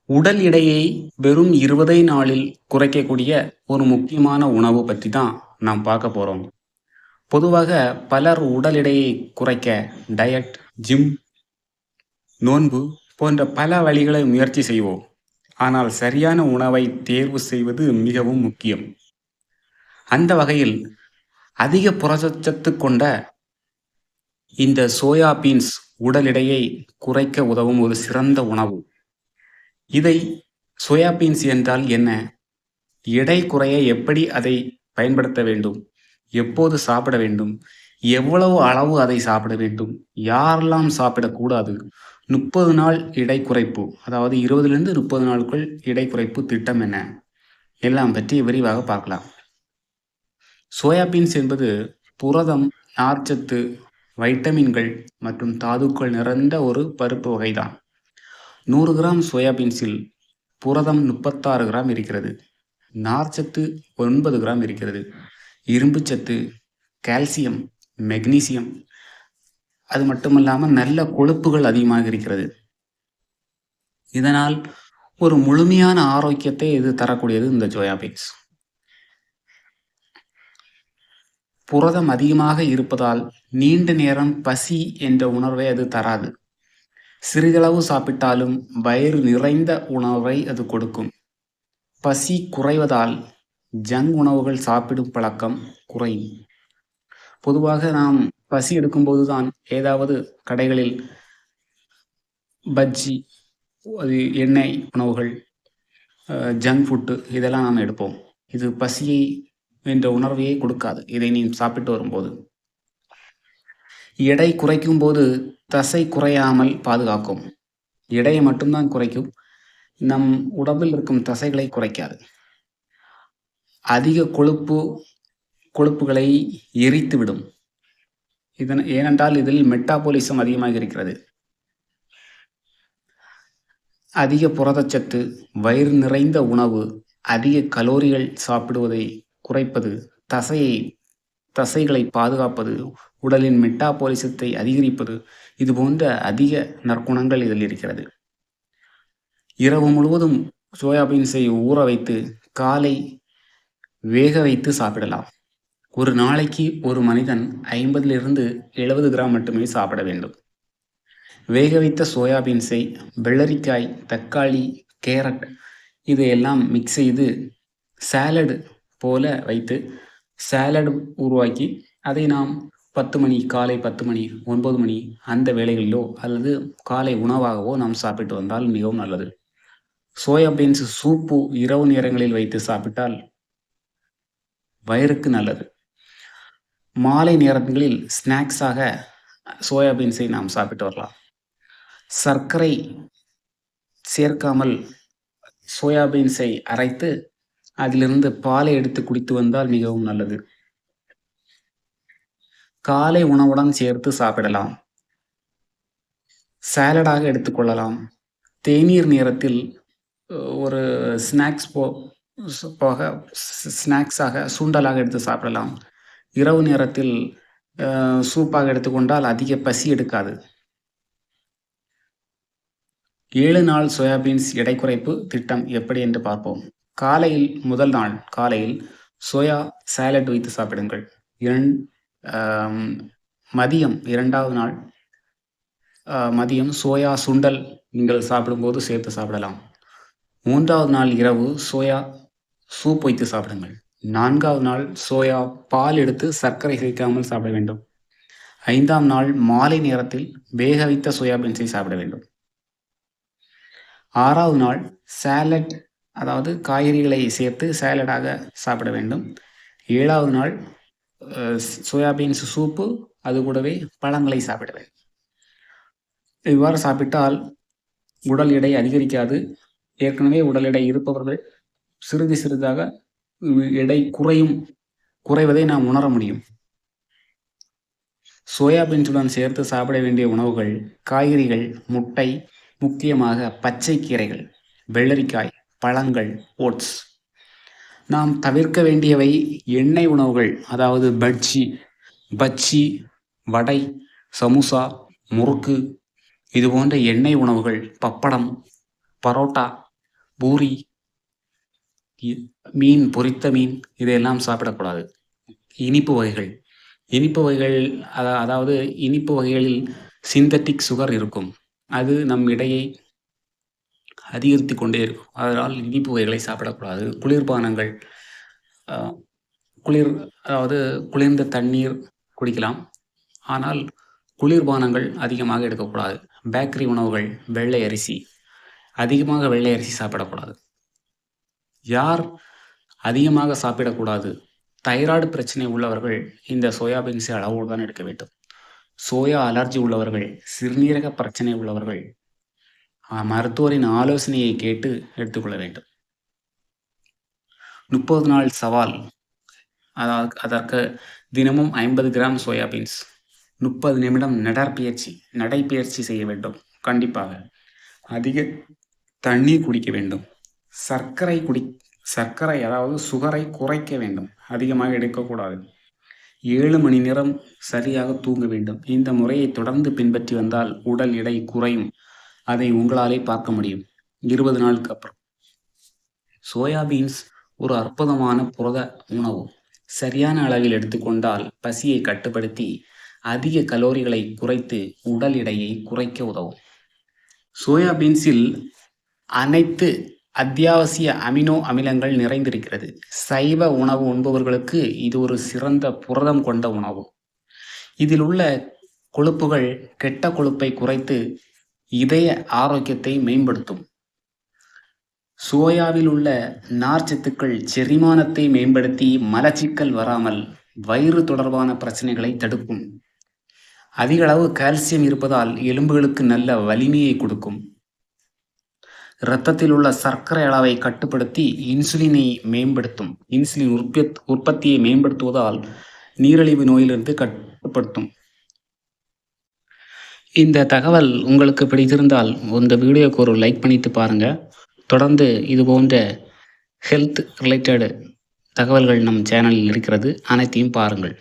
உடல் எடையை வெறும் 20 நாளில் குறைக்கக்கூடிய ஒரு முக்கியமான உணவு பற்றி தான் நாம் பார்க்க போறோம். பொதுவாக பலர் உடல் எடையை குறைக்க டயட், ஜிம், நோன்பு போன்ற பல வழிகளை முயற்சி செய்வோம். ஆனால் சரியான உணவை தேர்வு செய்வது மிகவும் முக்கியம். அந்த வகையில் அதிக புரதச்சத்து கொண்ட இந்த சோயா பீன்ஸ் உடல் எடையை குறைக்க உதவும் ஒரு சிறந்த உணவு. இதை சோயா பீன்ஸ் என்றால் என்ன? எடை குறைய எப்படி அதை பயன்படுத்த வேண்டும்? எப்போது சாப்பிட வேண்டும்? எவ்வளவு அளவு அதை சாப்பிட வேண்டும்? யாரெல்லாம் சாப்பிடக்கூடாது? 30 நாள் எடை குறைப்பு, அதாவது 20லிருந்து 30 நாளுக்குள் எடை குறைப்பு திட்டம் என்ன? எல்லாம் பற்றி விரிவாக பார்க்கலாம். சோயா பீன்ஸ் என்பது புரதம், நார்ச்சத்து, வைட்டமின்கள் மற்றும் தாதுக்கள் நிறைந்த ஒரு பருப்பு வகைதான். 100 கிராம் சோயா பீன்ஸில் புரதம் 36 கிராம் இருக்கிறது. நார்ச்சத்து 9 கிராம் இருக்கிறது. இரும்புச்சத்து, கால்சியம், மெக்னீசியம், அது மட்டுமல்லாமல் நல்ல கொழுப்புகள் அதிகமாக இருக்கிறது. இதனால் ஒரு முழுமையான ஆரோக்கியத்தை இது தரக்கூடியது இந்த சோயா பீன்ஸ். புரதம் அதிகமாக இருப்பதால் நீண்ட நேரம் பசி என்ற உணர்வை அது தராது. சிறிதளவு சாப்பிட்டாலும் வயிறு நிறைந்த உணவை அது கொடுக்கும். பசி குறைவதால் ஜங்க் உணவுகள் சாப்பிடும் பழக்கம் குறையும். பொதுவாக நாம் பசி எடுக்கும்போது தான் ஏதாவது கடைகளில் பஜ்ஜி, அது எண்ணெய் உணவுகள், ஜங்க் ஃபுட்டு இதெல்லாம் நாம் எடுப்போம். இது பசியை என்ற உணர்வையே கொடுக்காது, இதை நீ சாப்பிட்டு வரும்போது. எடை குறைக்கும் போது தசை குறையாமல் பாதுகாக்கும். எடையை மட்டும்தான் குறைக்கும், நம் உடம்பில் இருக்கும் தசைகளை குறைக்காது. அதிக கொழுப்புகளை எரித்துவிடும். ஏனென்றால் இதில் மெட்டாபாலிசம் அதிகமாக இருக்கிறது. அதிக புரதச்சத்து, வயிறு நிறைந்த உணவு, அதிக கலோரிகள் சாப்பிடுவதை குறைப்பது, தசைகளை பாதுகாப்பது, உடலின் மெட்டாபாலிசத்தை அதிகரிப்பது, இது போன்ற அதிக நற்குணங்கள் இதில் இருக்கிறது. இரவு முழுவதும் சோயா பீன்ஸை ஊற வைத்து காலை வேக வைத்து சாப்பிடலாம். ஒரு நாளைக்கு ஒரு மனிதன் 50லிருந்து 70 கிராம் மட்டுமே சாப்பிட வேண்டும். வேக வைத்த சோயா பீன்ஸை வெள்ளரிக்காய், தக்காளி, கேரட் இதையெல்லாம் மிக்ஸ் செய்து சாலட் போல வைத்து சாலட் உருவாக்கி அதை நாம் 10 மணி, காலை 10 மணி, 9 மணி அந்த வேளைகளிலோ அல்லது காலை உணவாகவோ நாம் சாப்பிட்டு வந்தால் மிகவும் நல்லது. சோயா பீன்ஸ் சூப்பு இரவு நேரங்களில் வைத்து சாப்பிட்டால் வயிறுக்கு நல்லது. மாலை நேரங்களில் ஸ்நாக்ஸாக சோயா பீன்ஸை நாம் சாப்பிட்டு வரலாம். சர்க்கரை சேர்க்காமல் சோயா பீன்ஸை அரைத்து அதிலிருந்து பாலை எடுத்து குடித்து வந்தால் மிகவும் நல்லது. காலை உணவுடன் சேர்த்து சாப்பிடலாம். சாலடாக எடுத்துக்கொள்ளலாம். தேநீர் நேரத்தில் ஒரு ஸ்நாக்ஸாக சுண்டலாக எடுத்து சாப்பிடலாம். இரவு நேரத்தில் சூப்பாக எடுத்துக்கொண்டால் அதிக பசி எடுக்காது. 7 நாள் சோயாபீன்ஸ் எடை குறைப்பு திட்டம் எப்படி என்று பார்ப்போம். முதல் நாள் காலையில் சோயா சாலட் வைத்து சாப்பிடுங்கள். மதியம் 2வது நாள் மதியம் சோயா சுண்டல் நீங்கள் சாப்பிடும்போது சேர்த்து சாப்பிடலாம். 3வது நாள் இரவு சோயா சூப் வைத்து சாப்பிடுங்கள். 4வது நாள் சோயா பால் எடுத்து சர்க்கரை சேர்க்காமல் சாப்பிட வேண்டும். 5ஆம் நாள் மாலை நேரத்தில் வேக வைத்த சோயாபீன்ஸை சாப்பிட வேண்டும். 6வது நாள் சாலட், அதாவது காய்கறிகளை சேர்த்து சாலடாக சாப்பிட வேண்டும். 7வது நாள் சோயாபீன்ஸ் சூப்பு, அது கூடவே பழங்களை சாப்பிட வேண்டும். இவ்வாறு சாப்பிட்டால் உடல் எடை அதிகரிக்காது. ஏற்கனவே உடல் எடை இருப்பவர்கள் சிறிது சிறிதாக எடை குறைவதை நாம் உணர முடியும். சோயாபீன்ஸுடன் சேர்த்து சாப்பிட வேண்டிய உணவுகள் காய்கறிகள், முட்டை, முக்கியமாக பச்சை கீரைகள், வெள்ளரிக்காய், பழங்கள், ஓட்ஸ். நாம் தவிர்க்க வேண்டியவை எண்ணெய் உணவுகள், அதாவது பஜ்ஜி, வடை, சமோசா, முறுக்கு, இது போன்ற எண்ணெய் உணவுகள், பப்படம், பரோட்டா, பூரி, மீன், பொரித்த மீன் இதையெல்லாம் சாப்பிடக்கூடாது. இனிப்பு வகைகள் இனிப்பு வகைகள் அதாவது இனிப்பு வகைகளில் சிந்தட்டிக் சுகர் இருக்கும். அது நம் எடையை அதிகரித்து கொண்டே இருக்கும். அதனால் இனிப்பு வகைகளை சாப்பிடக்கூடாது. குளிர்பானங்கள் அ குளிர் அதாவது குளிர்ந்த தண்ணீர் குடிக்கலாம். ஆனால் குளிர்பானங்கள் அதிகமாக எடுக்கக்கூடாது. பேக்கரி உணவுகள், வெள்ளை அரிசி அதிகமாக வெள்ளை அரிசி சாப்பிடக்கூடாது. யார் அதிகமாக சாப்பிடக்கூடாது? தைராய்டு பிரச்சனை உள்ளவர்கள் இந்த சோயாபீன்ஸை அளவோடு தான் எடுக்க வேண்டும். சோயா அலர்ஜி உள்ளவர்கள், சிறுநீரக பிரச்சனை உள்ளவர்கள் மருத்துவரின் ஆலோசனையை கேட்டு எடுத்துக்கொள்ள வேண்டும். 30 நாள் சவால், அதாவது அதற்கு தினமும் 50 கிராம் சோயாபீன்ஸ், 30 நிமிடம் நடைப்பயிற்சி செய்ய வேண்டும். கண்டிப்பாக அதிக தண்ணீர் குடிக்க வேண்டும். சர்க்கரை அதாவது சுகரை குறைக்க வேண்டும். அதிகமாக எடுக்கக்கூடாது. 7 மணி நேரம் சரியாக தூங்க வேண்டும். இந்த முறையை தொடர்ந்து பின்பற்றி வந்தால் உடல் எடை குறையும். அதை உங்களாலே பார்க்க முடியும் 20 நாளுக்கு அப்புறம். சோயாபீன்ஸ் ஒரு அற்புதமான புரத உணவு. சரியான அளவில் எடுத்துக்கொண்டால் பசியை கட்டுப்படுத்தி அதிக கலோரிகளை குறைத்து உடல் எடையை குறைக்க உதவும். சோயாபீன்ஸில் அனைத்து அத்தியாவசிய அமினோ அமிலங்கள் நிறைந்திருக்கிறது. சைவ உணவு உண்பவர்களுக்கு இது ஒரு சிறந்த புரதம் கொண்ட உணவு. இதில் உள்ள கொழுப்புகள் கெட்ட கொழுப்பை குறைத்து இதய ஆரோக்கியத்தை மேம்படுத்தும். சோயாவில் உள்ள நார்ச்சத்துக்கள் செரிமானத்தை மேம்படுத்தி மலச்சிக்கல் வராமல் வயிறு தொடர்பான பிரச்சனைகளை தடுக்கும். அதிக அளவு கால்சியம் இருப்பதால் எலும்புகளுக்கு நல்ல வலிமையை கொடுக்கும். இரத்தத்தில் உள்ள சர்க்கரை அளவை கட்டுப்படுத்தி இன்சுலினை மேம்படுத்தும். இன்சுலின் உற்பத்தியை மேம்படுத்துவதால் நீரிழிவு நோயிலிருந்து கட்டுப்படுத்தும். இந்த தகவல் உங்களுக்கு பிடித்திருந்தால் இந்த வீடியோக்கு ஒரு லைக் பண்ணிட்டு பாருங்க. தொடர்ந்து இது போன்ற ஹெல்த் ரிலேட்டட் தகவல்கள் நம் சேனலில் இருக்கிறது. அனைத்தையும் பாருங்கள்.